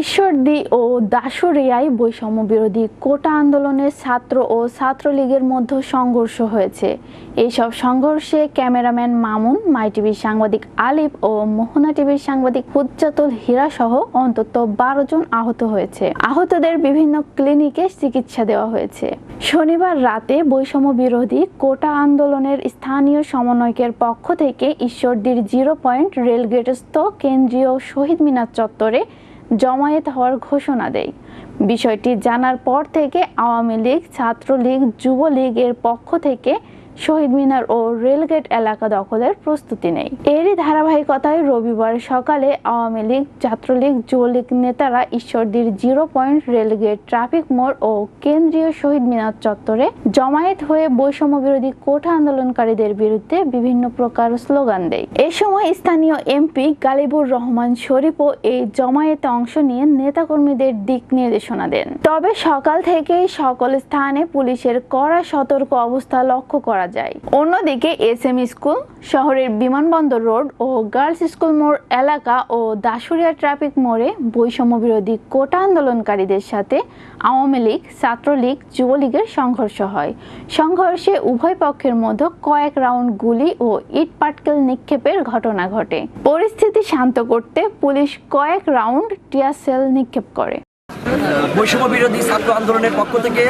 ঈশ্বরদী ও দাসুরিয়ায় বৈষম্য বিরোধী কোটা আন্দোলনে ছাত্র ও ছাত্রলীগের মধ্যে সংঘর্ষ হয়েছে। এইসব সংঘর্ষে ক্যামেরাম্যান মামুন, মাই টিভির সাংবাদিক আলিফ ও মোহনা টিভির সাংবাদিক হুজ্জাতুল হীরা সহ অন্তত 12 জন আহত হয়েছে। আহতদের বিভিন্ন ক্লিনিকে চিকিৎসা দেওয়া হয়েছে। শনিবার রাতে বৈষম্য বিরোধী কোটা আন্দোলনের স্থানীয় সমন্বয়কের পক্ষ থেকে ঈশ্বরদীর 0 পয়েন্ট রেলগেটস্থ কেন্দ্রীয় শহীদ মিনার চত্বরে জমায়েত হওয়ার ঘোষণা দেয়। বিষয়টি জানার পর থেকে আওয়ামী লীগ, ছাত্রলীগ, যুবলীগ এর পক্ষ থেকে শহীদ মিনার ও রেলগেট এলাকা দখলের প্রস্তুতি নেয়। এরই ধারাবাহিকতায় রবিবার সকালে আওয়ামী লীগ, ছাত্রলীগ, যুবলীগ নেতারা ঈশ্বরদীর 0 পয়েন্ট রেলগেট, ট্রাফিক মোড় ও কেন্দ্রীয় শহীদ মিনার চত্বরে জমায়েত হয়ে বৈষম্য বিরোধী কোটা আন্দোলনকারীদের বিরুদ্ধে বিভিন্ন প্রকার স্লোগান দেয়। এ সময় স্থানীয় এমপি গালিবুর রহমান শরীফও এই জমায়েতে অংশ নিয়ে নেতাকর্মীদের দিক নির্দেশনা দেন। তবে সকাল থেকেই সকল স্থানে পুলিশের কড়া সতর্ক অবস্থা লক্ষ্য করা যায়। অন্যদিকে SM স্কুল, শহরের বিমানবন্দর রোড ও গার্লস স্কুল মোড় এলাকা ও দাসুরিয়া ট্রাফিক মোড়ে বৈষম্য বিরোধী কোটা আন্দোলনকারীদের সাথে আওয়ামী লীগ, ছাত্রলীগ, যুবলীগের সংঘর্ষ হয়। সংঘর্ষে উভয় পক্ষের মধ্যে কয়েক রাউন্ড গুলি ও ইট পাটকেল নিক্ষেপের ঘটনা ঘটে। পরিস্থিতি শান্ত করতে পুলিশ কয়েক রাউন্ড টিয়ার সেল নিক্ষেপ করে। বৈষম্য বিরোধী ছাত্র আন্দোলনের পক্ষ থেকে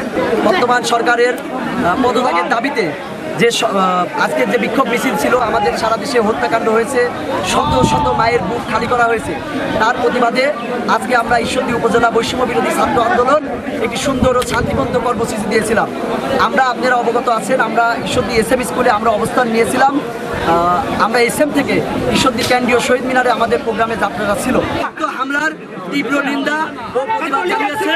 বর্তমান সরকারের পদত্যাগের দাবিতে যে আজকের যে বিক্ষোভ মিছিল ছিল, আমাদের সারা দেশে হত্যাকাণ্ড হয়েছে, শত শত মায়ের বুক খালি করা হয়েছে, তার প্রতিবাদে আজকে আমরা ঈশ্বরদী উপজেলা বৈষম্য বিরোধী ছাত্র আন্দোলন একটি সুন্দর ও শান্তিপূর্ণ কর্মসূচি দিয়েছিলাম। আপনারা অবগত আছেন, আমরা ঈশ্বরদী SM স্কুলে আমরা অবস্থান নিয়েছিলাম। আমরা SM থেকে ঈশ্বরদী কেন্দ্রীয় শহীদ মিনারে আমাদের প্রোগ্রামে যাত্রা ছিল। হামলার তীব্র নিন্দা ও প্রতিবাদ জানিয়েছে।